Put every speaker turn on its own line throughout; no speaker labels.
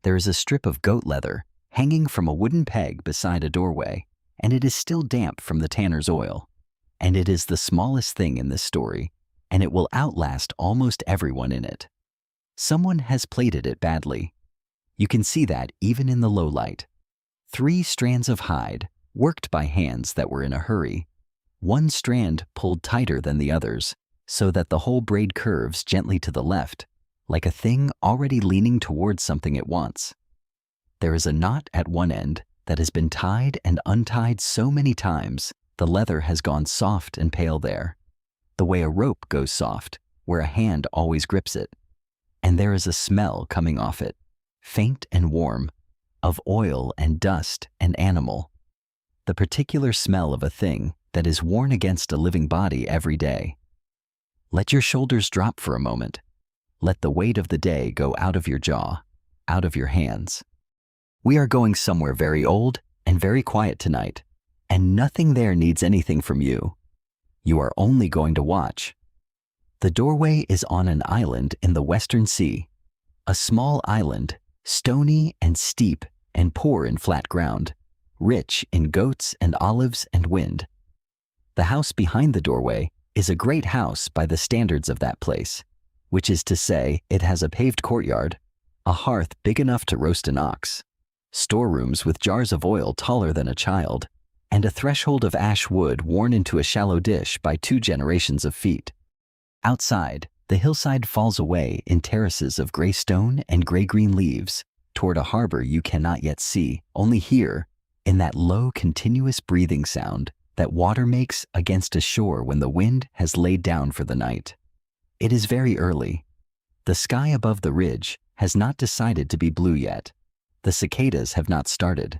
There is a strip of goat leather hanging from a wooden peg beside a doorway, and it is still damp from the tanner's oil. And it is the smallest thing in this story, and it will outlast almost everyone in it. Someone has plaited it badly. You can see that even in the low light. 3 strands of hide, worked by hands that were in a hurry. One strand pulled tighter than the others, so that the whole braid curves gently to the left, like a thing already leaning towards something it wants. There is a knot at one end that has been tied and untied so many times, the leather has gone soft and pale there, the way a rope goes soft, where a hand always grips it. And there is a smell coming off it, faint and warm, of oil and dust and animal. The particular smell of a thing that is worn against a living body every day. Let your shoulders drop for a moment. Let the weight of the day go out of your jaw, out of your hands. We are going somewhere very old and very quiet tonight, and nothing there needs anything from you. You are only going to watch. The doorway is on an island in the Western Sea, a small island, stony and steep and poor in flat ground, rich in goats and olives and wind. The house behind the doorway is a great house by the standards of that place, which is to say it has a paved courtyard, a hearth big enough to roast an ox, storerooms with jars of oil taller than a child, and a threshold of ash wood worn into a shallow dish by 2 generations of feet. Outside, the hillside falls away in terraces of gray stone and gray-green leaves toward a harbor you cannot yet see, only hear, in that low, continuous breathing sound that water makes against a shore when the wind has laid down for the night. It is very early. The sky above the ridge has not decided to be blue yet. The cicadas have not started.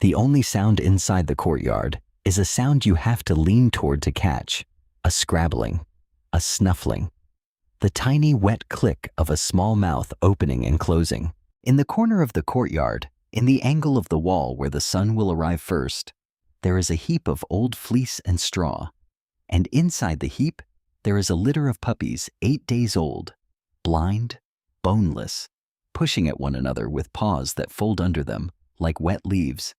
The only sound inside the courtyard is a sound you have to lean toward to catch, a scrabbling, a snuffling, the tiny wet click of a small mouth opening and closing. In the corner of the courtyard, in the angle of the wall where the sun will arrive first, there is a heap of old fleece and straw, and inside the heap there is a litter of puppies 8 days old, blind, boneless, pushing at one another with paws that fold under them like wet leaves.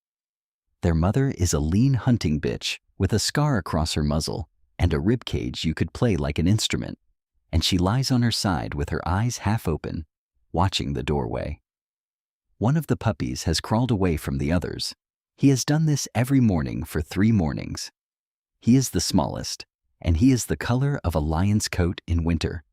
Their mother is a lean hunting bitch with a scar across her muzzle and a rib cage you could play like an instrument, and she lies on her side with her eyes half open, watching the doorway. One of the puppies has crawled away from the others. He has done this every morning for 3 mornings. He is the smallest, and he is the color of a lion's coat in winter,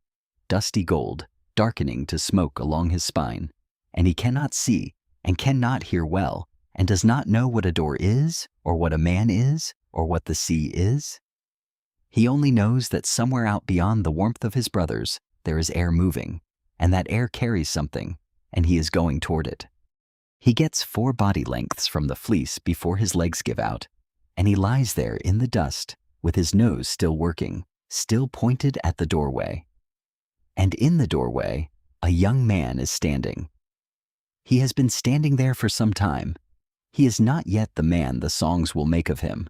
dusty gold, darkening to smoke along his spine, and he cannot see and cannot hear well, and does not know what a door is, or what a man is, or what the sea is. He only knows that somewhere out beyond the warmth of his brothers there is air moving, and that air carries something, and he is going toward it. He gets 4 body lengths from the fleece before his legs give out, and he lies there in the dust with his nose still working, still pointed at the doorway. And in the doorway, a young man is standing. He has been standing there for some time. He is not yet the man the songs will make of him.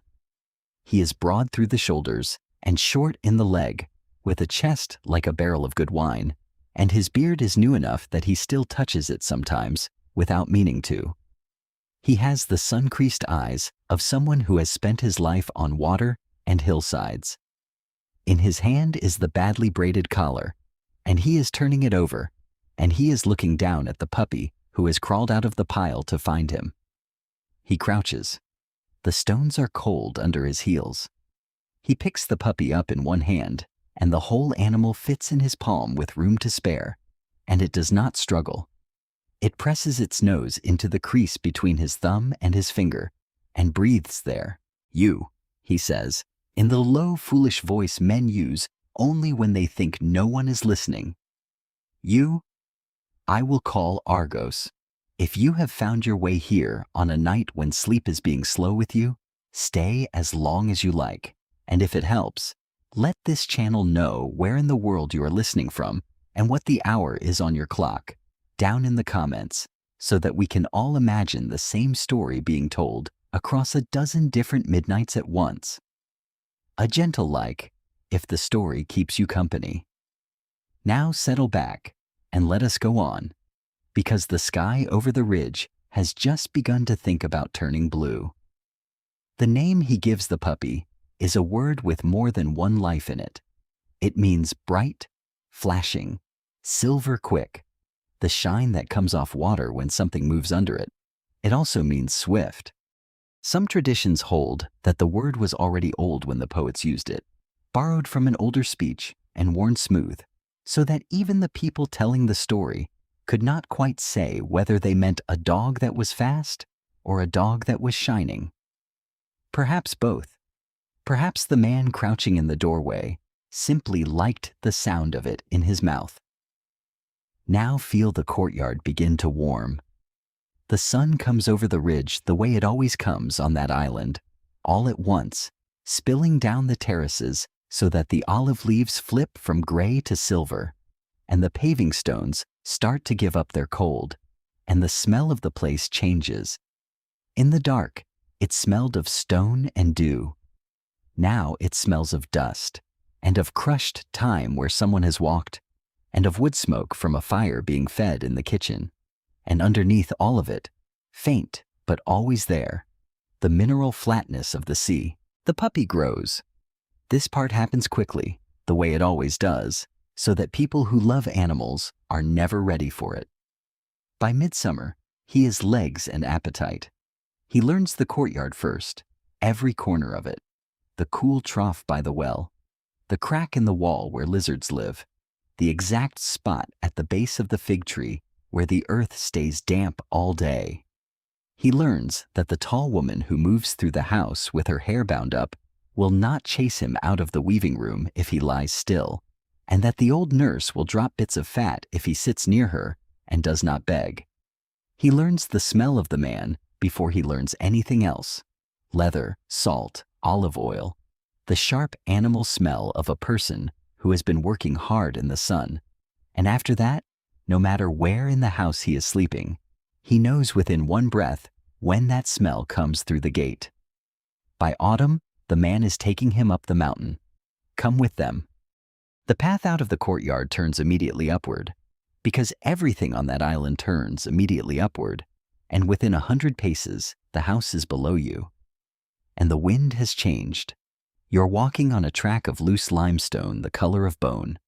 He is broad through the shoulders and short in the leg, with a chest like a barrel of good wine, and his beard is new enough that he still touches it sometimes, without meaning to. He has the sun-creased eyes of someone who has spent his life on water and hillsides. In his hand is the badly braided collar, and he is turning it over, and he is looking down at the puppy who has crawled out of the pile to find him. He crouches. The stones are cold under his heels. He picks the puppy up in one hand, and the whole animal fits in his palm with room to spare, and it does not struggle. It presses its nose into the crease between his thumb and his finger, and breathes there. "You," he says, in the low, foolish voice men use only when they think no one is listening. "You, I will call Argos. If you have found your way here on a night when sleep is being slow with you, stay as long as you like, and if it helps, let this channel know where in the world you are listening from and what the hour is on your clock, down in the comments, so that we can all imagine the same story being told across a dozen different midnights at once. A gentle like, if the story keeps you company. Now settle back and let us go on. because the sky over the ridge has just begun to think about turning blue. The name he gives the puppy is a word with more than one life in it. It means bright, flashing, silver quick, the shine that comes off water when something moves under it. It also means swift. Some traditions hold that the word was already old when the poets used it, borrowed from an older speech and worn smooth, so that even the people telling the story could not quite say whether they meant a dog that was fast or a dog that was shining. Perhaps both. Perhaps the man crouching in the doorway simply liked the sound of it in his mouth. Now feel the courtyard begin to warm. The sun comes over the ridge the way it always comes on that island, all at once, spilling down the terraces so that the olive leaves flip from gray to silver, and the paving stones start to give up their cold, and the smell of the place changes. In the dark, it smelled of stone and dew. Now it smells of dust, and of crushed time where someone has walked, and of wood smoke from a fire being fed in the kitchen. And underneath all of it, faint but always there, the mineral flatness of the sea. The puppy grows. This part happens quickly, the way it always does, so that people who love animals are never ready for it. By midsummer, he has legs and appetite. He learns the courtyard first, every corner of it, the cool trough by the well, the crack in the wall where lizards live, the exact spot at the base of the fig tree where the earth stays damp all day. He learns that the tall woman who moves through the house with her hair bound up will not chase him out of the weaving room if he lies still, and that the old nurse will drop bits of fat if he sits near her and does not beg. He learns the smell of the man before he learns anything else: leather, salt, olive oil, the sharp animal smell of a person who has been working hard in the sun. And after that, no matter where in the house he is sleeping, he knows within one breath when that smell comes through the gate. By autumn, the man is taking him up the mountain. Come with them. The path out of the courtyard turns immediately upward, because everything on that island turns immediately upward, and within 100 paces, the house is below you. And the wind has changed. You're walking on a track of loose limestone the color of bone,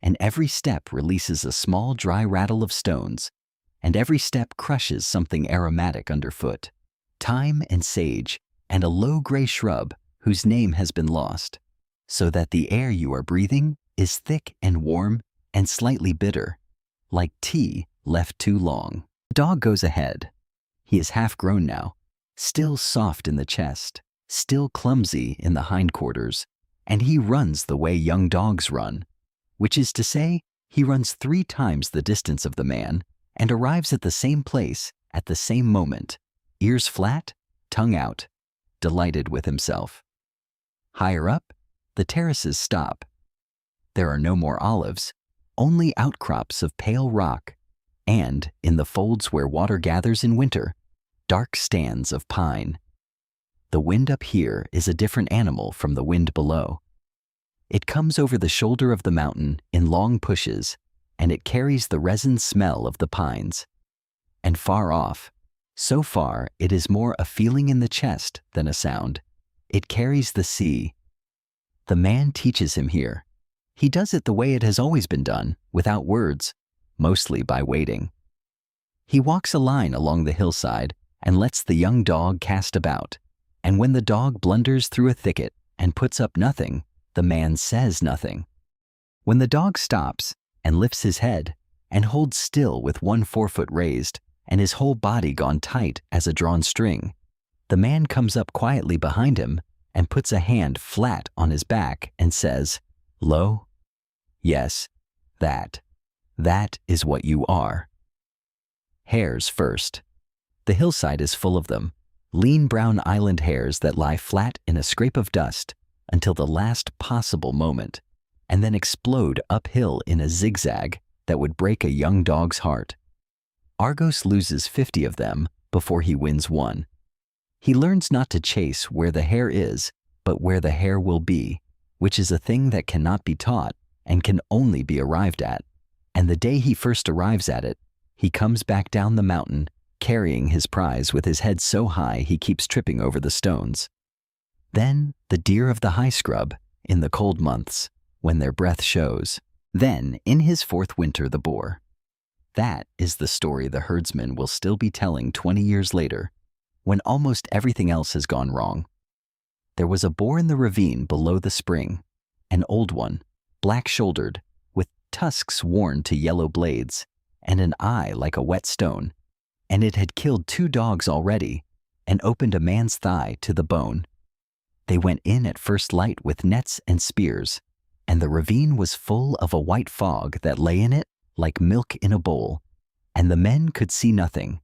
and every step releases a small dry rattle of stones, and every step crushes something aromatic underfoot, thyme and sage, and a low gray shrub whose name has been lost, so that the air you are breathing is thick and warm and slightly bitter, like tea left too long. The dog goes ahead. He is half grown now, still soft in the chest, still clumsy in the hindquarters, and he runs the way young dogs run, which is to say, he runs 3 times the distance of the man and arrives at the same place at the same moment, ears flat, tongue out, delighted with himself. Higher up, the terraces stop. There are no more olives, only outcrops of pale rock, and, in the folds where water gathers in winter, dark stands of pine. The wind up here is a different animal from the wind below. It comes over the shoulder of the mountain in long pushes, and it carries the resin smell of the pines. And far off, so far it is more a feeling in the chest than a sound, it carries the sea. The man teaches him here. He does it the way it has always been done, without words, mostly by waiting. He walks a line along the hillside and lets the young dog cast about, and when the dog blunders through a thicket and puts up nothing, the man says nothing. When the dog stops and lifts his head and holds still with one forefoot raised and his whole body gone tight as a drawn string, the man comes up quietly behind him and puts a hand flat on his back and says, "Lo? Yes, that is what you are." Hares first. The hillside is full of them, lean brown island hares that lie flat in a scrape of dust until the last possible moment, and then explode uphill in a zigzag that would break a young dog's heart. Argos loses 50 of them before he wins one. He learns not to chase where the hare is, but where the hare will be, which is a thing that cannot be taught and can only be arrived at. And the day he first arrives at it, He comes back down the mountain, carrying his prize with his head so high he keeps tripping over the stones. Then the deer of the high scrub, in the cold months, when their breath shows. Then, in his fourth winter, the boar. That is the story the herdsman will still be telling 20 years later, when almost everything else has gone wrong. There was a boar in the ravine below the spring, an old one, black-shouldered, with tusks worn to yellow blades, and an eye like a wet stone, and it had killed 2 dogs already, and opened a man's thigh to the bone. They went in at first light with nets and spears, and the ravine was full of a white fog that lay in it like milk in a bowl, and the men could see nothing,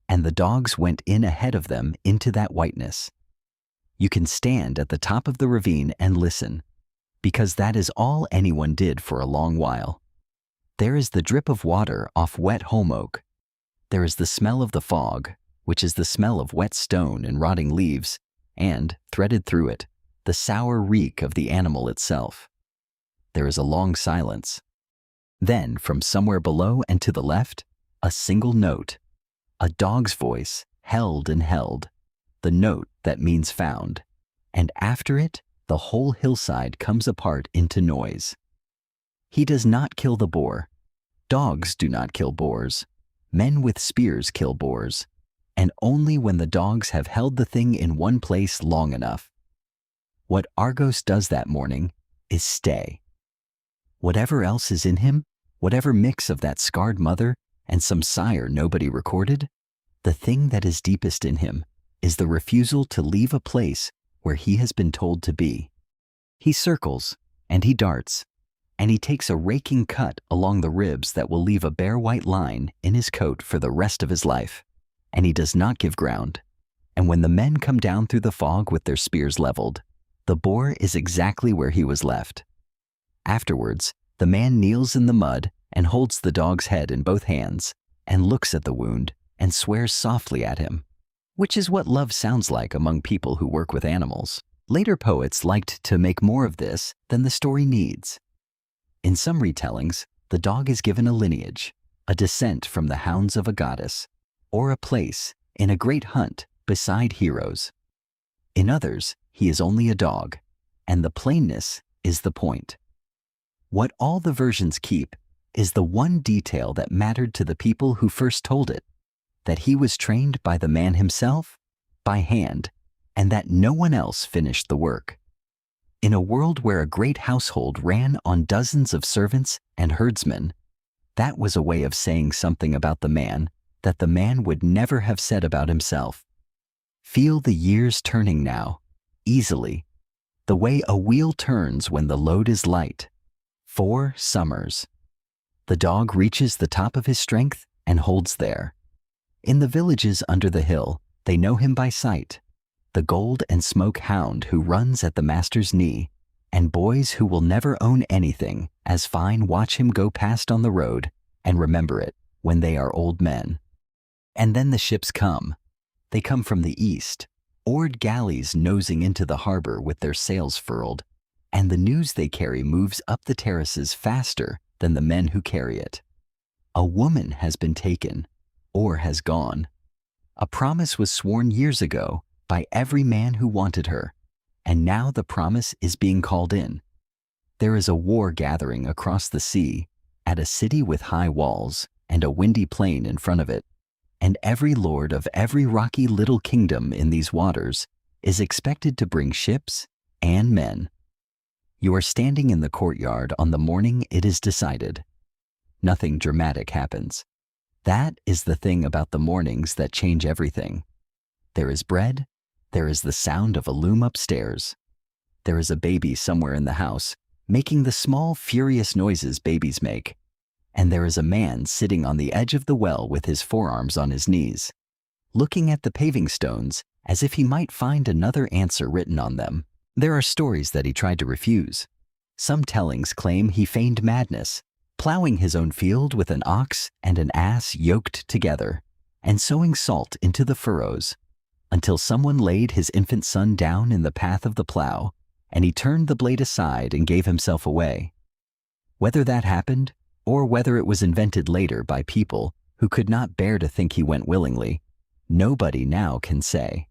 and the dogs went in ahead of them into that whiteness. You can stand at the top of the ravine and listen, because that is all anyone did for a long while. There is the drip of water off wet holm oak. There is the smell of the fog, which is the smell of wet stone and rotting leaves, and, threaded through it, the sour reek of the animal itself. There is a long silence. Then, from somewhere below and to the left, a single note, a dog's voice, held and held, the note that means found, and after it, the whole hillside comes apart into noise. He does not kill the boar. Dogs do not kill boars. Men with spears kill boars, and only when the dogs have held the thing in one place long enough. What Argos does that morning is stay. Whatever else is in him, whatever mix of that scarred mother and some sire nobody recorded, the thing that is deepest in him is the refusal to leave a place where he has been told to be. He circles, and he darts, and he takes a raking cut along the ribs that will leave a bare white line in his coat for the rest of his life, and he does not give ground. And when the men come down through the fog with their spears leveled, the boar is exactly where he was left. Afterwards, the man kneels in the mud and holds the dog's head in both hands and looks at the wound and swears softly at him, which is what love sounds like among people who work with animals. Later poets liked to make more of this than the story needs. In some retellings, the dog is given a lineage, a descent from the hounds of a goddess, or a place in a great hunt beside heroes. In others, he is only a dog, and the plainness is the point. What all the versions keep is the one detail that mattered to the people who first told it, that he was trained by the man himself, by hand, and that no one else finished the work. In a world where a great household ran on dozens of servants and herdsmen, that was a way of saying something about the man that the man would never have said about himself. Feel the years turning now, easily, the way a wheel turns when the load is light. 4 summers. The dog reaches the top of his strength and holds there. In the villages under the hill, they know him by sight, the gold and smoke hound who runs at the master's knee, and boys who will never own anything as fine watch him go past on the road and remember it when they are old men. And then the ships come. They come from the east, oared galleys nosing into the harbor with their sails furled, and the news they carry moves up the terraces faster than the men who carry it. A woman has been taken, or has gone. A promise was sworn years ago by every man who wanted her, and now the promise is being called in. There is a war gathering across the sea, at a city with high walls and a windy plain in front of it, and every lord of every rocky little kingdom in these waters is expected to bring ships and men. You are standing in the courtyard on the morning it is decided. Nothing dramatic happens. That is the thing about the mornings that change everything. There is bread. There is the sound of a loom upstairs. There is a baby somewhere in the house, making the small, furious noises babies make. And there is a man sitting on the edge of the well with his forearms on his knees, looking at the paving stones as if he might find another answer written on them. There are stories that he tried to refuse. Some tellings claim he feigned madness, plowing his own field with an ox and an ass yoked together, and sowing salt into the furrows, until someone laid his infant son down in the path of the plow, and he turned the blade aside and gave himself away. Whether that happened, or whether it was invented later by people who could not bear to think he went willingly, nobody now can say.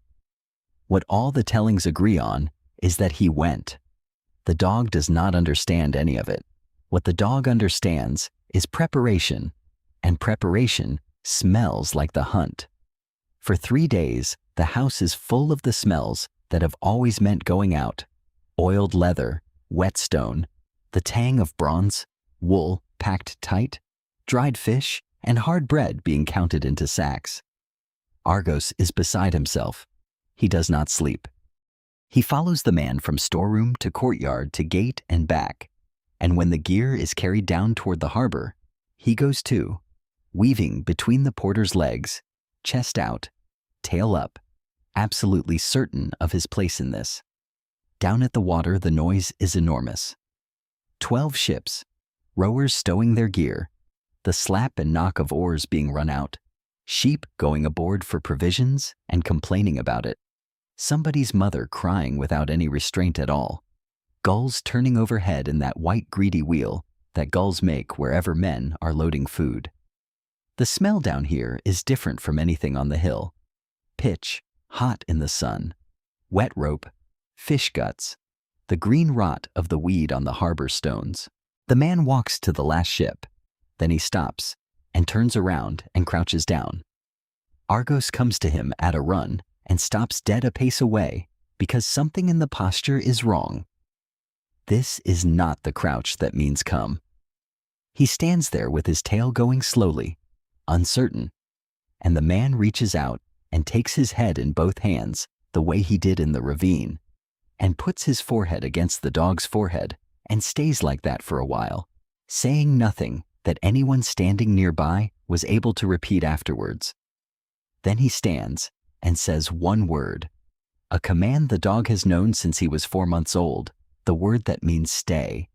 What all the tellings agree on is that he went. The dog does not understand any of it. What the dog understands is preparation, and preparation smells like the hunt. For 3 days, the house is full of the smells that have always meant going out: oiled leather, whetstone, the tang of bronze, wool packed tight, dried fish, and hard bread being counted into sacks. Argos is beside himself. He does not sleep. He follows the man from storeroom to courtyard to gate and back, and when the gear is carried down toward the harbor, he goes too, weaving between the porter's legs, chest out, tail up, absolutely certain of his place in this. Down at the water, the noise is enormous. 12 ships, rowers stowing their gear, the slap and knock of oars being run out, sheep going aboard for provisions and complaining about it, somebody's mother crying without any restraint at all, gulls turning overhead in that white greedy wheel that gulls make wherever men are loading food. The smell down here is different from anything on the hill. Pitch, hot in the sun, wet rope, fish guts, the green rot of the weed on the harbor stones. The man walks to the last ship, then he stops and turns around and crouches down. Argos comes to him at a run and stops dead a pace away because something in the posture is wrong. This is not the crouch that means come. He stands there with his tail going slowly, uncertain, and the man reaches out and takes his head in both hands the way he did in the ravine, and puts his forehead against the dog's forehead and stays like that for a while, saying nothing that anyone standing nearby was able to repeat afterwards. Then he stands and says one word, a command the dog has known since he was 4 months old, the word that means stay,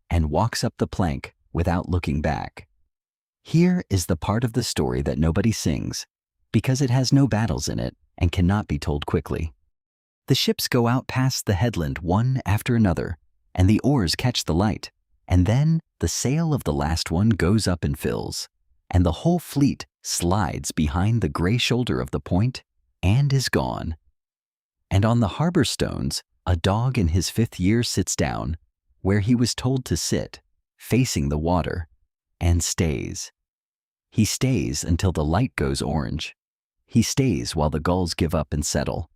and walks up the plank without looking back. Here is the part of the story that nobody sings, because it has no battles in it and cannot be told quickly. The ships go out past the headland one after another, and the oars catch the light, and then the sail of the last one goes up and fills, and the whole fleet slides behind the gray shoulder of the point and is gone. And on the harbor stones, a dog in his 5th year sits down, where he was told to sit, facing the water, and stays. He stays until the light goes orange. He stays while the gulls give up and settle.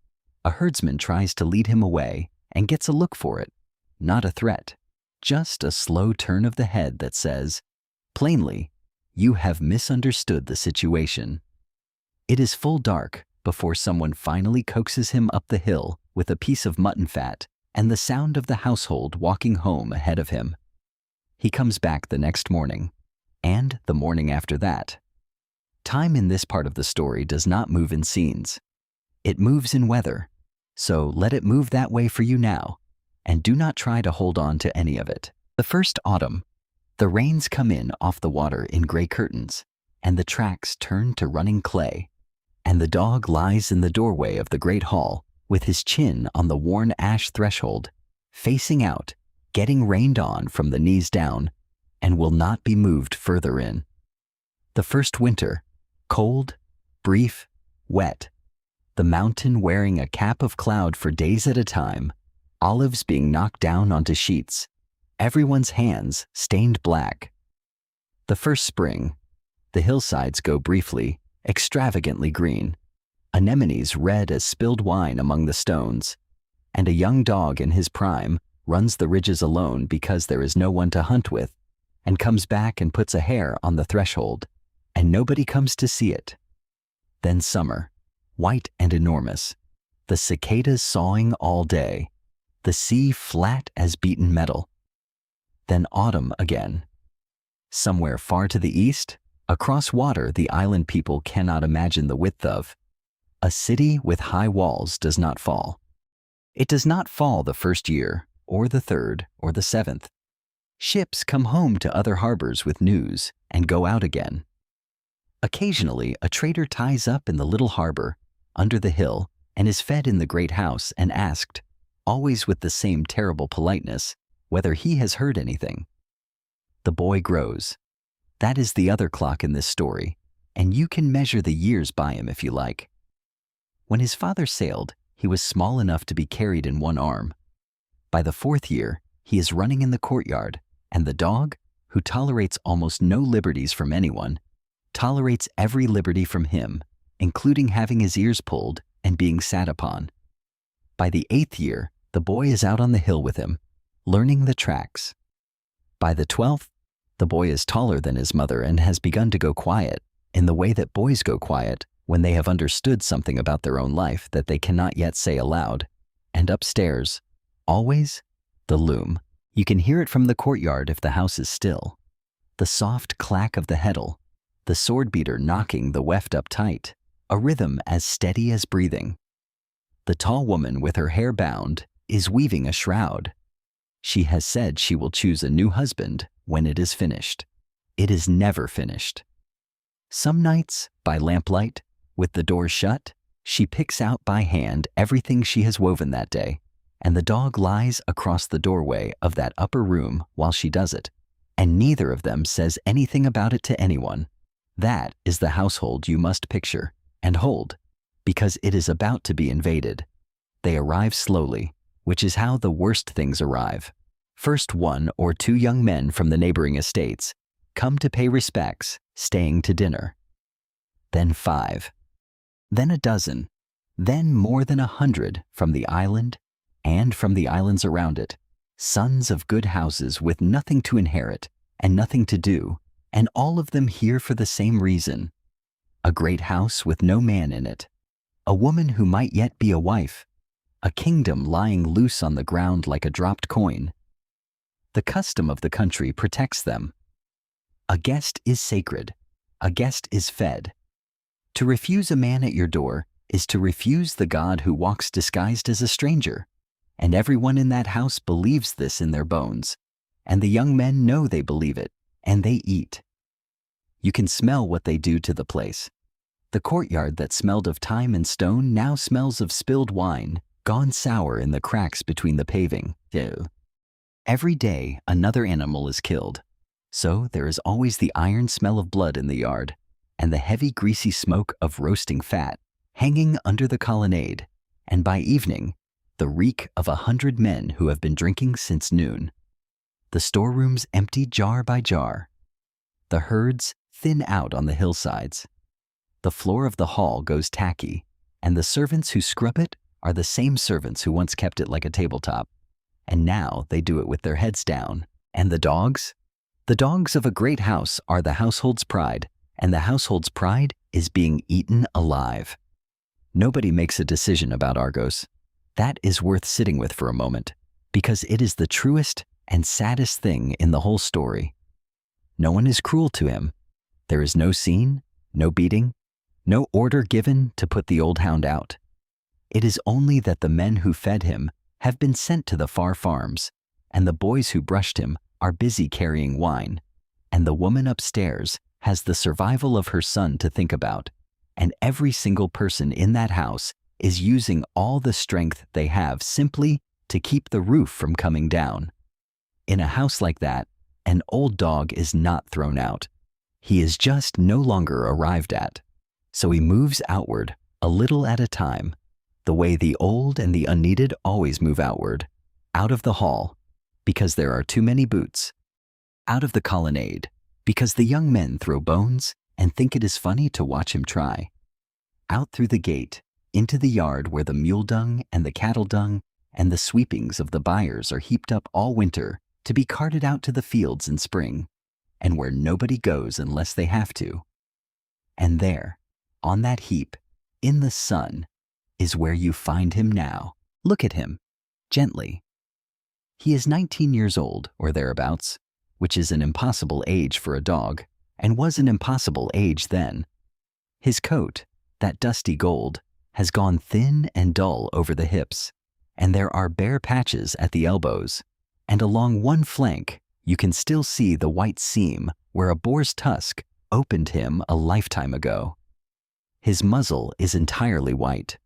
A herdsman tries to lead him away and gets a look for it, not a threat, just a slow turn of the head that says, plainly, you have misunderstood the situation. It is full dark before someone finally coaxes him up the hill with a piece of mutton fat and the sound of the household walking home ahead of him. He comes back the next morning, and the morning after that. Time in this part of the story does not move in scenes. It moves in weather, so let it move that way for you now, and do not try to hold on to any of it. The first autumn, the rains come in off the water in gray curtains, and the tracks turn to running clay, and the dog lies in the doorway of the great hall with his chin on the worn ash threshold, facing out, getting rained on from the knees down, and will not be moved further in. The first winter, cold, brief, wet, the mountain wearing a cap of cloud for days at a time, olives being knocked down onto sheets, everyone's hands stained black. The first spring, the hillsides go briefly, extravagantly green, anemones red as spilled wine among the stones, and a young dog in his prime runs the ridges alone because there is no one to hunt with, and comes back and puts a hare on the threshold, and nobody comes to see it. Then summer, white and enormous, the cicadas sawing all day, the sea flat as beaten metal. Then autumn again. Somewhere far to the east, across water the island people cannot imagine the width of. A city with high walls does not fall. It does not fall the first year, or the 3rd, or the 7th. Ships come home to other harbors with news and go out again. Occasionally, a trader ties up in the little harbor, under the hill, and is fed in the great house and asked, always with the same terrible politeness, whether he has heard anything. The boy grows. That is the other clock in this story, and you can measure the years by him if you like. When his father sailed, he was small enough to be carried in one arm. By the 4th year, he is running in the courtyard, and the dog, who tolerates almost no liberties from anyone, tolerates every liberty from him, including having his ears pulled and being sat upon. By the 8th year, the boy is out on the hill with him, learning the tracks. By the 12th, the boy is taller than his mother and has begun to go quiet, in the way that boys go quiet when they have understood something about their own life that they cannot yet say aloud. And upstairs, always, the loom. You can hear it from the courtyard if the house is still. The soft clack of the heddle, the sword beater knocking the weft up tight, a rhythm as steady as breathing. The tall woman with her hair bound is weaving a shroud. She has said she will choose a new husband when it is finished. It is never finished. Some nights, by lamplight, with the doors shut, she picks out by hand everything she has woven that day, and the dog lies across the doorway of that upper room while she does it, and neither of them says anything about it to anyone. That is the household you must picture and hold, because it is about to be invaded. They arrive slowly, which is how the worst things arrive. First 1 or 2 young men from the neighboring estates come to pay respects, staying to dinner. Then 5. Then a dozen. Then more than 100 from the island and from the islands around it. Sons of good houses with nothing to inherit and nothing to do, and all of them here for the same reason. A great house with no man in it. A woman who might yet be a wife. A kingdom lying loose on the ground like a dropped coin. The custom of the country protects them. A guest is sacred. A guest is fed. To refuse a man at your door is to refuse the God who walks disguised as a stranger. And everyone in that house believes this in their bones. And the young men know they believe it, and they eat. You can smell what they do to the place. The courtyard that smelled of thyme and stone now smells of spilled wine, gone sour in the cracks between the paving. Ew. Every day another animal is killed. So there is always the iron smell of blood in the yard, and the heavy greasy smoke of roasting fat hanging under the colonnade, and by evening, the reek of 100 men who have been drinking since noon. The storerooms empty jar by jar. The herds thin out on the hillsides. The floor of the hall goes tacky, and the servants who scrub it are the same servants who once kept it like a tabletop, and now they do it with their heads down. And the dogs? The dogs of a great house are the household's pride, and the household's pride is being eaten alive. Nobody makes a decision about Argos. That is worth sitting with for a moment, because it is the truest and saddest thing in the whole story. No one is cruel to him. There is no scene, no beating, no order given to put the old hound out. It is only that the men who fed him have been sent to the far farms, and the boys who brushed him are busy carrying wine, and the woman upstairs has the survival of her son to think about, and every single person in that house is using all the strength they have simply to keep the roof from coming down. In a house like that, an old dog is not thrown out. He is just no longer arrived at. So he moves outward, a little at a time, the way the old and the unneeded always move outward, out of the hall, because there are too many boots, out of the colonnade, because the young men throw bones and think it is funny to watch him try, out through the gate, into the yard where the mule dung and the cattle dung and the sweepings of the buyers are heaped up all winter to be carted out to the fields in spring, and where nobody goes unless they have to. And there, on that heap, in the sun, is where you find him now. Look at him, gently. He is 19 years old, or thereabouts, which is an impossible age for a dog, and was an impossible age then. His coat, that dusty gold, has gone thin and dull over the hips, and there are bare patches at the elbows, and along one flank you can still see the white seam where a boar's tusk opened him a lifetime ago. His muzzle is entirely white.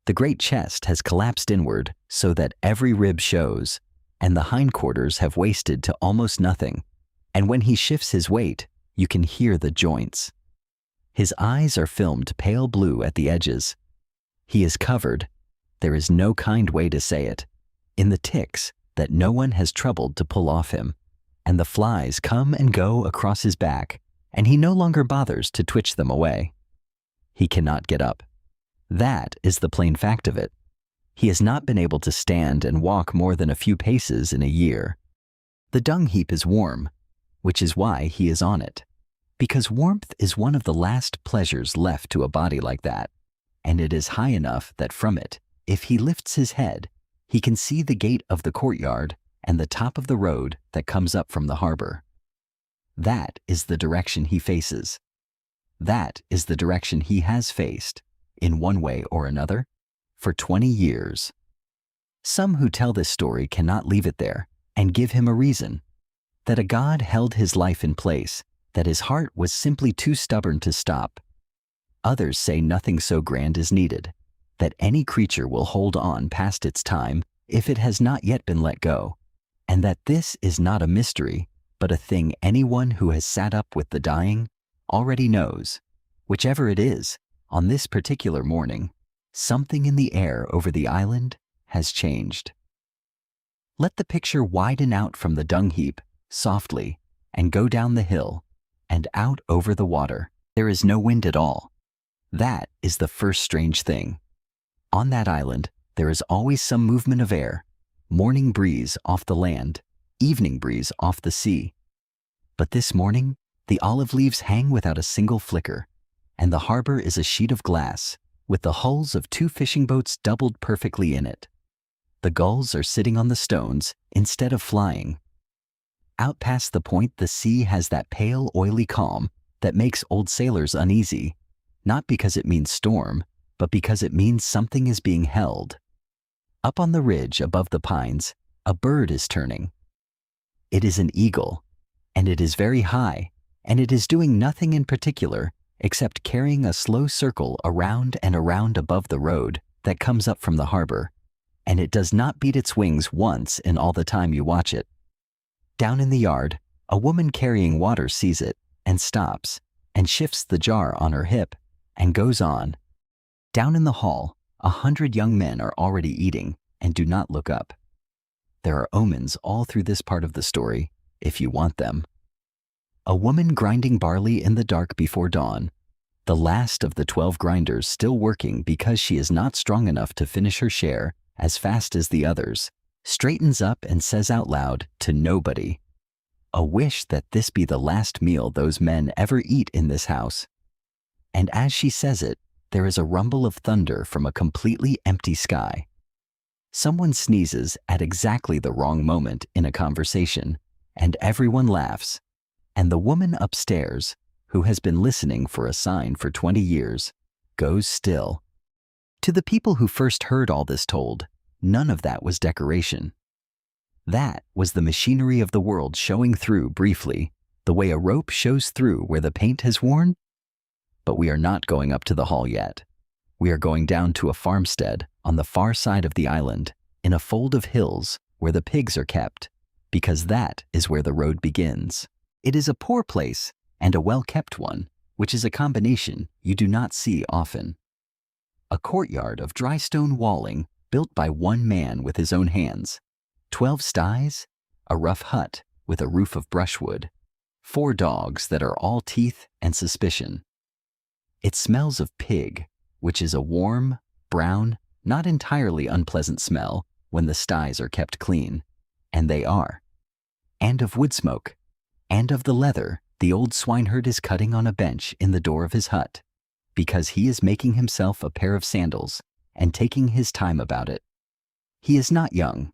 The great chest has collapsed inward so that every rib shows, and the hindquarters have wasted to almost nothing, and when he shifts his weight, you can hear the joints. His eyes are filmed pale blue at the edges. He is covered, there is no kind way to say it, in the ticks that no one has troubled to pull off him, and the flies come and go across his back, and he no longer bothers to twitch them away. He cannot get up. That is the plain fact of it. He has not been able to stand and walk more than a few paces in a year. The dung heap is warm, which is why he is on it, because warmth is one of the last pleasures left to a body like that, and it is high enough that from it, if he lifts his head, he can see the gate of the courtyard and the top of the road that comes up from the harbor. That is the direction he faces. That is the direction he has faced, in one way or another, for 20 years. Some who tell this story cannot leave it there and give him a reason, that a god held his life in place, that his heart was simply too stubborn to stop. Others say nothing so grand is needed, that any creature will hold on past its time if it has not yet been let go, and that this is not a mystery, but a thing anyone who has sat up with the dying already knows. Whichever it is, on this particular morning, something in the air over the island has changed. Let the picture widen out from the dung heap softly and go down the hill and out over the water. There is no wind at all. That is the first strange thing. On that island, there is always some movement of air, morning breeze off the land, evening breeze off the sea. But this morning, the olive leaves hang without a single flicker, and the harbor is a sheet of glass, with the hulls of 2 fishing boats doubled perfectly in it. The gulls are sitting on the stones instead of flying. Out past the point, the sea has that pale, oily calm that makes old sailors uneasy, not because it means storm, but because it means something is being held. Up on the ridge above the pines, a bird is turning. It is an eagle, and it is very high, and it is doing nothing in particular except carrying a slow circle around and around above the road that comes up from the harbor, and it does not beat its wings once in all the time you watch it. Down in the yard, a woman carrying water sees it and stops and shifts the jar on her hip and goes on. Down in the hall, 100 young men are already eating and do not look up. There are omens all through this part of the story, if you want them. A woman grinding barley in the dark before dawn, the last of the 12 grinders still working because she is not strong enough to finish her share as fast as the others, straightens up and says out loud to nobody, "A wish that this be the last meal those men ever eat in this house." And as she says it, there is a rumble of thunder from a completely empty sky. Someone sneezes at exactly the wrong moment in a conversation, and everyone laughs, and the woman upstairs, who has been listening for a sign for 20 years, goes still. To the people who first heard all this told, none of that was decoration. That was the machinery of the world showing through briefly, the way a rope shows through where the paint has worn. But we are not going up to the hall yet. We are going down to a farmstead on the far side of the island, in a fold of hills where the pigs are kept, because that is where the road begins. It is a poor place and a well-kept one, which is a combination you do not see often. A courtyard of dry stone walling built by one man with his own hands, 12 sties, a rough hut with a roof of brushwood, 4 dogs that are all teeth and suspicion. It smells of pig, which is a warm, brown, not entirely unpleasant smell when the sties are kept clean, and they are. And of wood smoke, and of the leather the old swineherd is cutting on a bench in the door of his hut, because he is making himself a pair of sandals and taking his time about it. He is not young.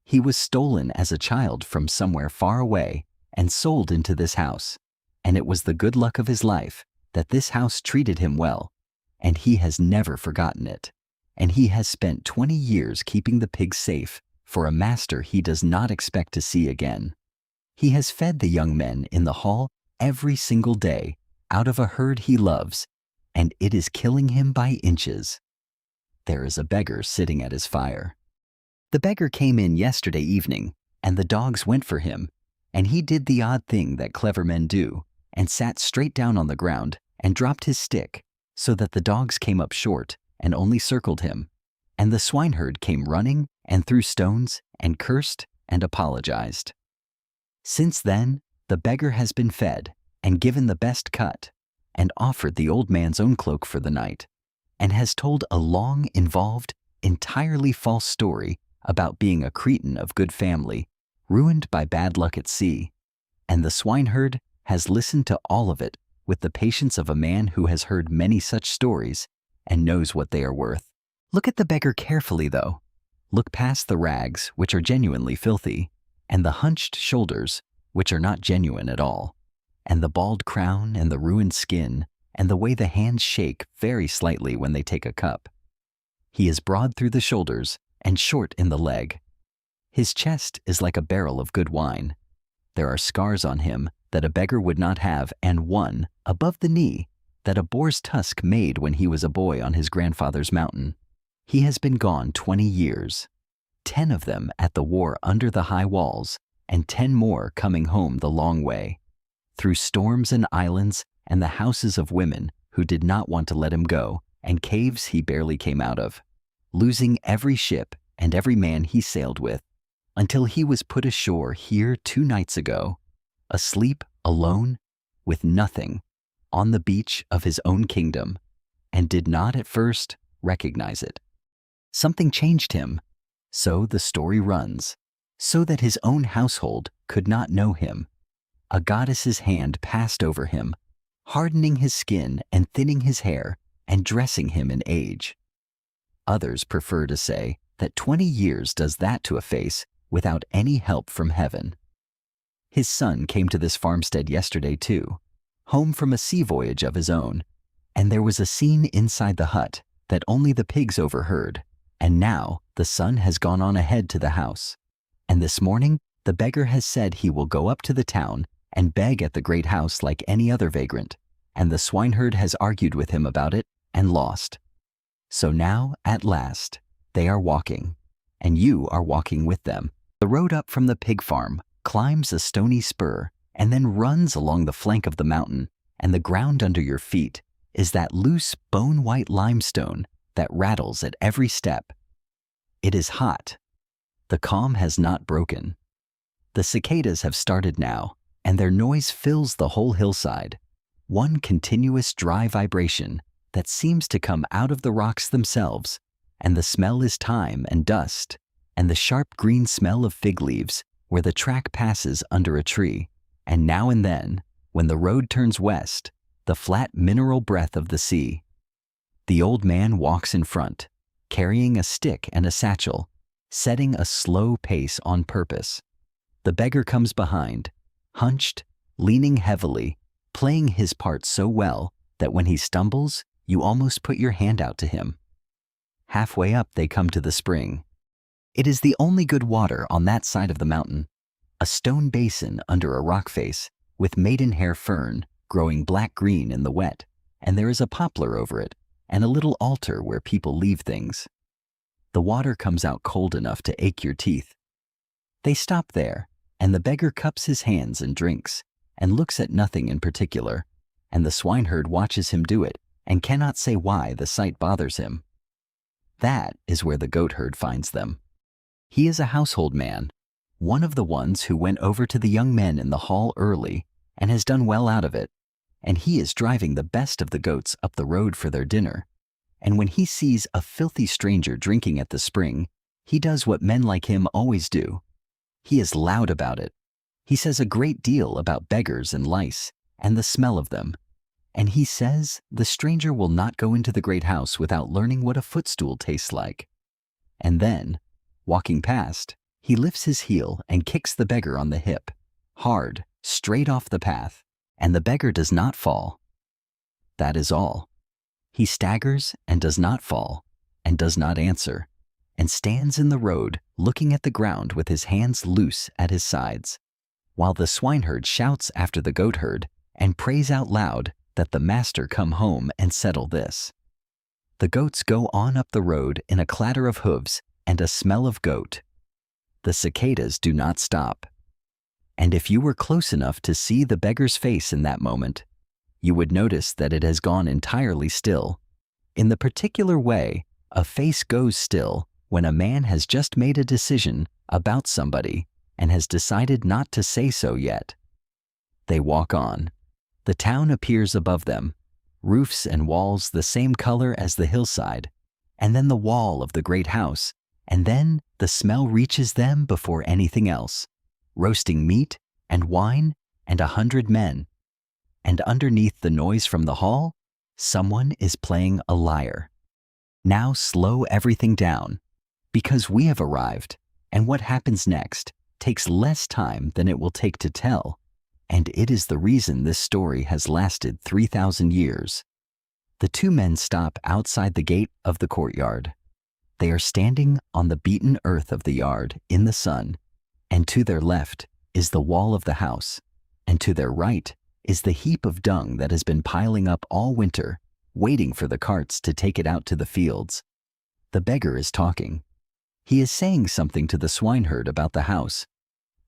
He was stolen as a child from somewhere far away and sold into this house, and it was the good luck of his life that this house treated him well, and he has never forgotten it, and he has spent 20 years keeping the pigs safe for a master he does not expect to see again. He has fed the young men in the hall every single day out of a herd he loves, and it is killing him by inches. There is a beggar sitting at his fire. The beggar came in yesterday evening, and the dogs went for him, and he did the odd thing that clever men do, and sat straight down on the ground and dropped his stick so that the dogs came up short and only circled him. And the swineherd came running and threw stones and cursed and apologized. Since then, the beggar has been fed and given the best cut and offered the old man's own cloak for the night, and has told a long, involved, entirely false story about being a Cretan of good family, ruined by bad luck at sea. And the swineherd has listened to all of it with the patience of a man who has heard many such stories and knows what they are worth. Look at the beggar carefully, though. Look past the rags, which are genuinely filthy, and the hunched shoulders, which are not genuine at all, and the bald crown and the ruined skin, and the way the hands shake very slightly when they take a cup. He is broad through the shoulders and short in the leg. His chest is like a barrel of good wine. There are scars on him that a beggar would not have, and one, above the knee, that a boar's tusk made when he was a boy on his grandfather's mountain. He has been gone 20 years, 10 of them at the war under the high walls, and 10 more coming home the long way, through storms and islands and the houses of women who did not want to let him go, and caves he barely came out of, losing every ship and every man he sailed with, until he was put ashore here 2 nights ago, asleep, alone, with nothing, on the beach of his own kingdom, and did not at first recognize it. Something changed him, so the story runs, so that his own household could not know him. A goddess's hand passed over him, hardening his skin and thinning his hair and dressing him in age. Others prefer to say that 20 years does that to a face without any help from heaven. His son came to this farmstead yesterday too, home from a sea voyage of his own, and there was a scene inside the hut that only the pigs overheard, and now the son has gone on ahead to the house. And this morning the beggar has said he will go up to the town and beg at the great house like any other vagrant, and the swineherd has argued with him about it and lost. So now, at last, they are walking, and you are walking with them. The road up from the pig farm climbs a stony spur and then runs along the flank of the mountain, and the ground under your feet is that loose bone-white limestone that rattles at every step. It is hot. The calm has not broken. The cicadas have started now, and their noise fills the whole hillside, one continuous dry vibration that seems to come out of the rocks themselves, and the smell is thyme and dust, and the sharp green smell of fig leaves where the track passes under a tree, and now and then, when the road turns west, the flat mineral breath of the sea. The old man walks in front, carrying a stick and a satchel, setting a slow pace on purpose. The beggar comes behind, hunched, leaning heavily, playing his part so well that when he stumbles, you almost put your hand out to him. Halfway up they come to the spring. It is the only good water on that side of the mountain, a stone basin under a rock face with maidenhair fern growing black-green in the wet, and there is a poplar over it and a little altar where people leave things. The water comes out cold enough to ache your teeth. They stop there, and the beggar cups his hands and drinks, and looks at nothing in particular, and the swineherd watches him do it and cannot say why the sight bothers him. That is where the goatherd finds them. He is a household man, one of the ones who went over to the young men in the hall early and has done well out of it, and he is driving the best of the goats up the road for their dinner. And when he sees a filthy stranger drinking at the spring, he does what men like him always do. He is loud about it. He says a great deal about beggars and lice and the smell of them. And he says the stranger will not go into the great house without learning what a footstool tastes like. And then, walking past, he lifts his heel and kicks the beggar on the hip, hard, straight off the path, and the beggar does not fall. That is all. He staggers and does not fall, and does not answer, and stands in the road looking at the ground with his hands loose at his sides, while the swineherd shouts after the goatherd and prays out loud that the master come home and settle this. The goats go on up the road in a clatter of hooves and a smell of goat. The cicadas do not stop. And if you were close enough to see the beggar's face in that moment, you would notice that it has gone entirely still. In the particular way a face goes still when a man has just made a decision about somebody and has decided not to say so yet. They walk on. The town appears above them, roofs and walls the same color as the hillside, and then the wall of the great house, and then the smell reaches them before anything else. Roasting meat and wine and 100 men. And underneath the noise from the hall, someone is playing a lyre. Now slow everything down, because we have arrived, and what happens next takes less time than it will take to tell, and it is the reason this story has lasted 3,000 years. The two men stop outside the gate of the courtyard. They are standing on the beaten earth of the yard in the sun, and to their left is the wall of the house, and to their right is the heap of dung that has been piling up all winter, waiting for the carts to take it out to the fields. The beggar is talking. He is saying something to the swineherd about the house,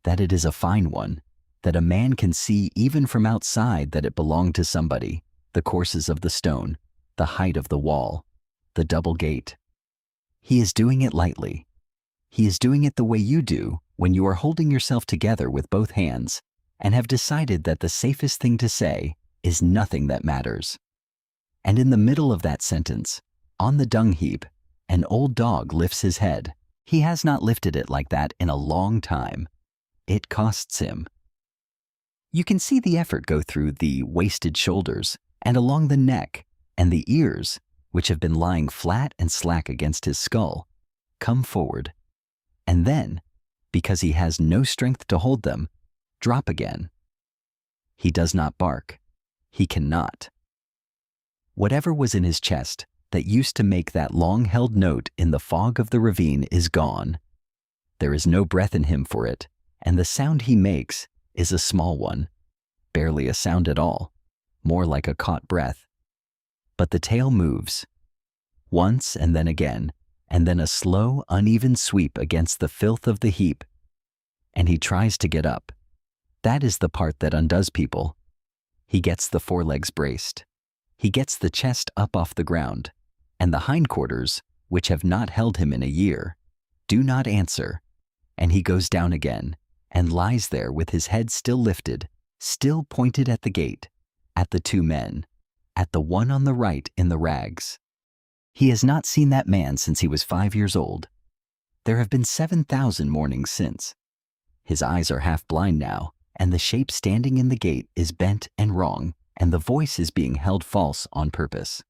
that it is a fine one, that a man can see even from outside that it belonged to somebody, the courses of the stone, the height of the wall, the double gate. He is doing it lightly. He is doing it the way you do when you are holding yourself together with both hands and have decided that the safest thing to say is nothing that matters. And in the middle of that sentence, on the dung heap, an old dog lifts his head. He has not lifted it like that in a long time. It costs him. You can see the effort go through the wasted shoulders and along the neck, and the ears, which have been lying flat and slack against his skull, come forward. And then, because he has no strength to hold them, drop again. He does not bark. He cannot. Whatever was in his chest that used to make that long-held note in the fog of the ravine is gone. There is no breath in him for it, and the sound he makes is a small one, barely a sound at all, more like a caught breath. But the tail moves, once and then again, and then a slow, uneven sweep against the filth of the heap, and he tries to get up. That is the part that undoes people. He gets the forelegs braced. He gets the chest up off the ground, and the hindquarters, which have not held him in a year, do not answer, and he goes down again, and lies there with his head still lifted, still pointed at the gate, at the two men, at the one on the right in the rags. He has not seen that man since he was 5 years old. There have been 7,000 mornings since. His eyes are half blind now, and the shape standing in the gate is bent and wrong, and the voice is being held false on purpose.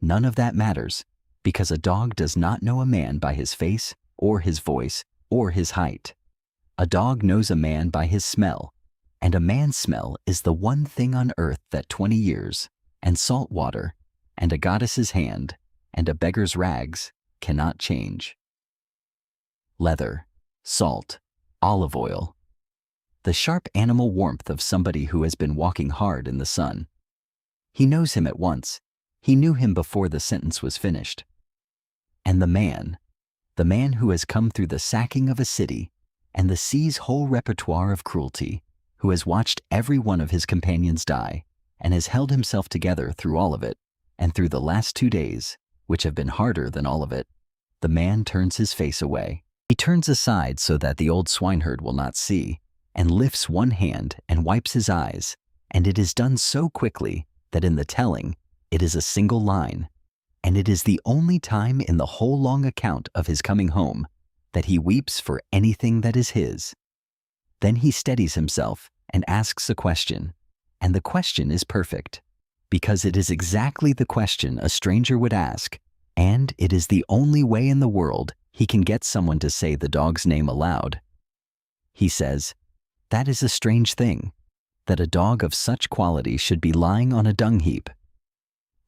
None of that matters, because a dog does not know a man by his face, or his voice, or his height. A dog knows a man by his smell, and a man's smell is the one thing on earth that 20 years, and salt water, and a goddess's hand, and a beggar's rags cannot change. Leather, salt, olive oil. The sharp animal warmth of somebody who has been walking hard in the sun. He knows him at once. He knew him before the sentence was finished. And the man who has come through the sacking of a city and the sea's whole repertoire of cruelty, who has watched every one of his companions die and has held himself together through all of it, and through the last 2 days, which have been harder than all of it, the man turns his face away. He turns aside so that the old swineherd will not see, and lifts one hand and wipes his eyes, and it is done so quickly that in the telling it is a single line, and it is the only time in the whole long account of his coming home that he weeps for anything that is his. Then he steadies himself and asks a question, and the question is perfect, because it is exactly the question a stranger would ask, and it is the only way in the world he can get someone to say the dog's name aloud. He says, "That is a strange thing, that a dog of such quality should be lying on a dung heap.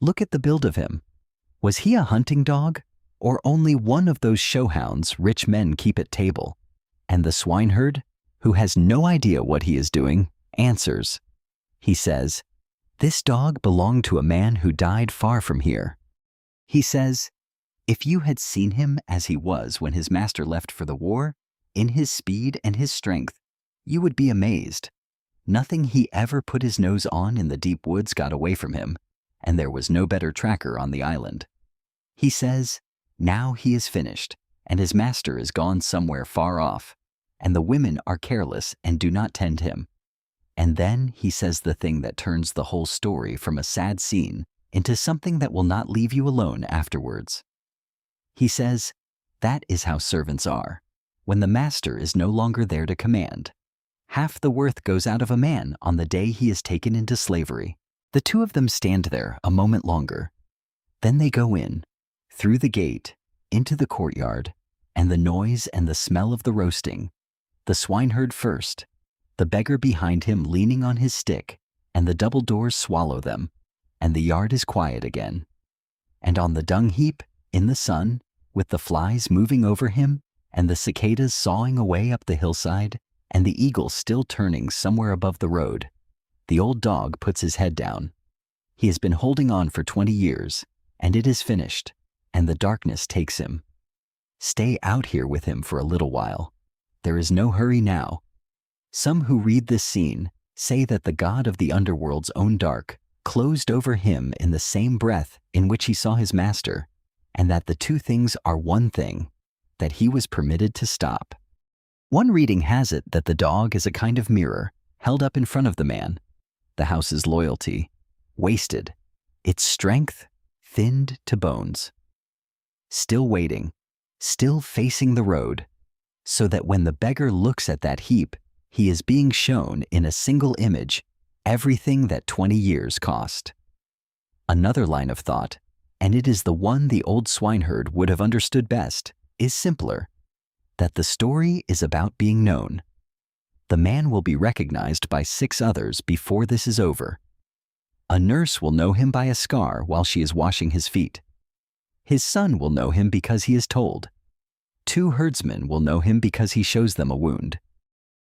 Look at the build of him. Was he a hunting dog, or only one of those show hounds rich men keep at table?" And the swineherd, who has no idea what he is doing, answers. He says, "This dog belonged to a man who died far from here." He says, "If you had seen him as he was when his master left for the war, in his speed and his strength, you would be amazed. Nothing he ever put his nose on in the deep woods got away from him, and there was no better tracker on the island. He says, now he is finished, and his master is gone somewhere far off, and the women are careless and do not tend him. And then he says the thing that turns the whole story from a sad scene into something that will not leave you alone afterwards. He says, that is how servants are, when the master is no longer there to command. Half the worth goes out of a man on the day he is taken into slavery. The two of them stand there a moment longer. Then they go in, through the gate, into the courtyard, and the noise and the smell of the roasting. The swineherd first, the beggar behind him leaning on his stick, and the double doors swallow them, and the yard is quiet again. And on the dung heap, in the sun, with the flies moving over him, and the cicadas sawing away up the hillside, and the eagle still turning somewhere above the road, the old dog puts his head down. He has been holding on for 20 years, and it is finished, and the darkness takes him. Stay out here with him for a little while. There is no hurry now. Some who read this scene say that the god of the underworld's own dark closed over him in the same breath in which he saw his master, and that the two things are one thing, that he was permitted to stop. One reading has it that the dog is a kind of mirror held up in front of the man, the house's loyalty, wasted, its strength thinned to bones. Still waiting, still facing the road, so that when the beggar looks at that heap, he is being shown in a single image everything that 20 years cost. Another line of thought, and it is the one the old swineherd would have understood best, is simpler, that the story is about being known. The man will be recognized by 6 others before this is over. A nurse will know him by a scar while she is washing his feet. His son will know him because he is told. 2 herdsmen will know him because he shows them a wound.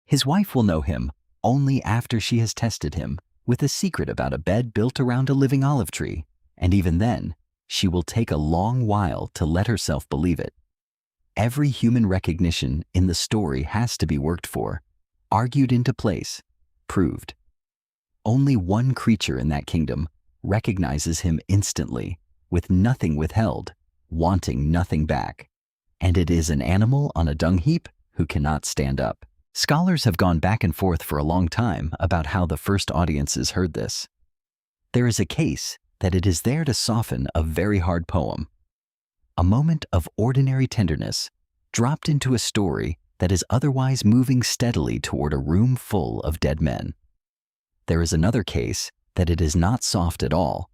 His wife will know him only after she has tested him with a secret about a bed built around a living olive tree, and even then, she will take a long while to let herself believe it. Every human recognition in the story has to be worked for, argued into place, proved. Only one creature in that kingdom recognizes him instantly, with nothing withheld, wanting nothing back. And it is an animal on a dung heap who cannot stand up. Scholars have gone back and forth for a long time about how the first audiences heard this. There is a case that it is there to soften a very hard poem. A moment of ordinary tenderness dropped into a story that is otherwise moving steadily toward a room full of dead men. There is another case that it is not soft at all,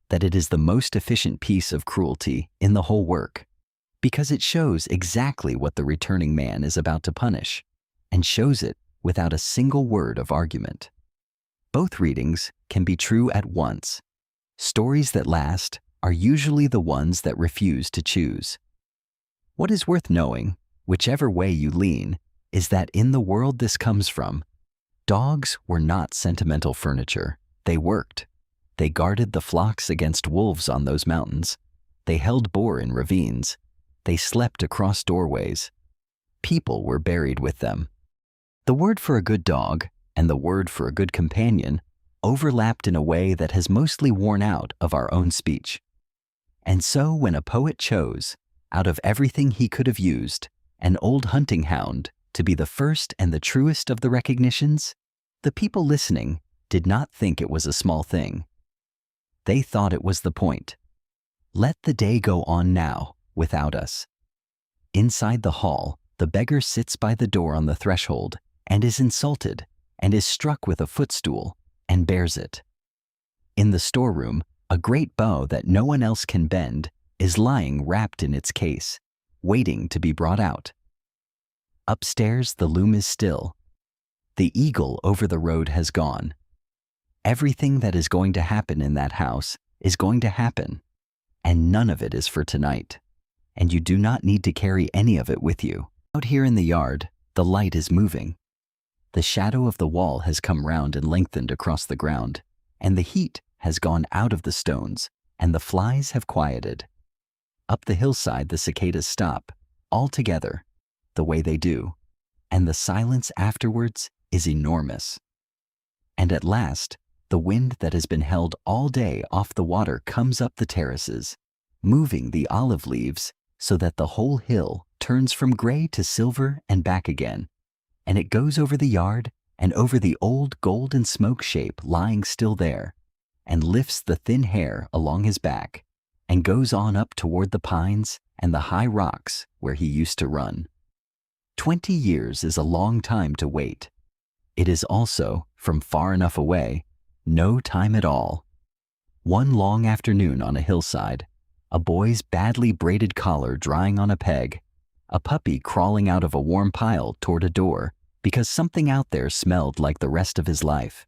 that it is the most efficient piece of cruelty in the whole work, because it shows exactly what the returning man is about to punish, and shows it without a single word of argument. Both readings can be true at once. Stories that last are usually the ones that refuse to choose. What is worth knowing, whichever way you lean, is that in the world this comes from, dogs were not sentimental furniture. They worked. They guarded the flocks against wolves on those mountains. They held boar in ravines. They slept across doorways. People were buried with them. The word for a good dog and the word for a good companion overlapped in a way that has mostly worn out of our own speech. And so when a poet chose, out of everything he could have used, an old hunting hound to be the first and the truest of the recognitions, the people listening did not think it was a small thing. They thought it was the point. Let the day go on now, without us. Inside the hall, the beggar sits by the door on the threshold and is insulted and is struck with a footstool and bears it. In the storeroom, a great bow that no one else can bend is lying wrapped in its case, waiting to be brought out. Upstairs, the loom is still. The eagle over the road has gone. Everything that is going to happen in that house is going to happen, and none of it is for tonight, and you do not need to carry any of it with you. Out here in the yard, the light is moving. The shadow of the wall has come round and lengthened across the ground, and the heat has gone out of the stones, and the flies have quieted. Up the hillside, the cicadas stop, all together, the way they do, and the silence afterwards is enormous. And at last, the wind that has been held all day off the water comes up the terraces, moving the olive leaves so that the whole hill turns from gray to silver and back again. And it goes over the yard and over the old golden smoke shape lying still there, and lifts the thin hair along his back, and goes on up toward the pines and the high rocks where he used to run. 20 years is a long time to wait. It is also, from far enough away, no time at all. One long afternoon on a hillside, a boy's badly braided collar drying on a peg, a puppy crawling out of a warm pile toward a door because something out there smelled like the rest of his life.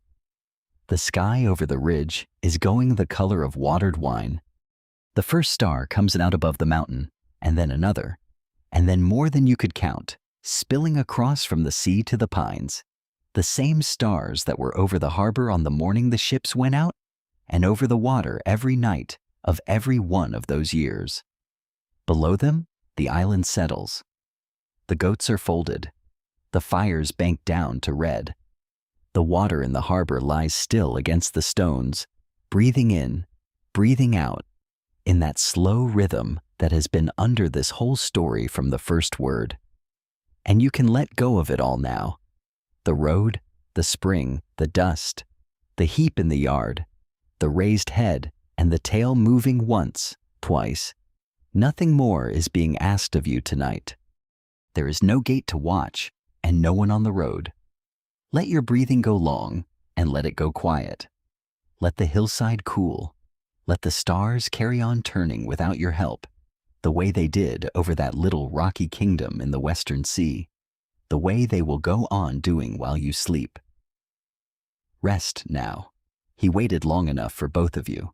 The sky over the ridge is going the color of watered wine. The first star comes out above the mountain, and then another, and then more than you could count, spilling across from the sea to the pines. The same stars that were over the harbor on the morning the ships went out, and over the water every night of every one of those years. Below them, the island settles. The goats are folded. The fires bank down to red. The water in the harbor lies still against the stones, breathing in, breathing out, in that slow rhythm that has been under this whole story from the first word. And you can let go of it all now. The road, the spring, the dust, the heap in the yard, the raised head, and the tail moving once, twice. Nothing more is being asked of you tonight. There is no gate to watch, and no one on the road. Let your breathing go long, and let it go quiet. Let the hillside cool. Let the stars carry on turning without your help, the way they did over that little rocky kingdom in the western sea, the way they will go on doing while you sleep. Rest now. He waited long enough for both of you.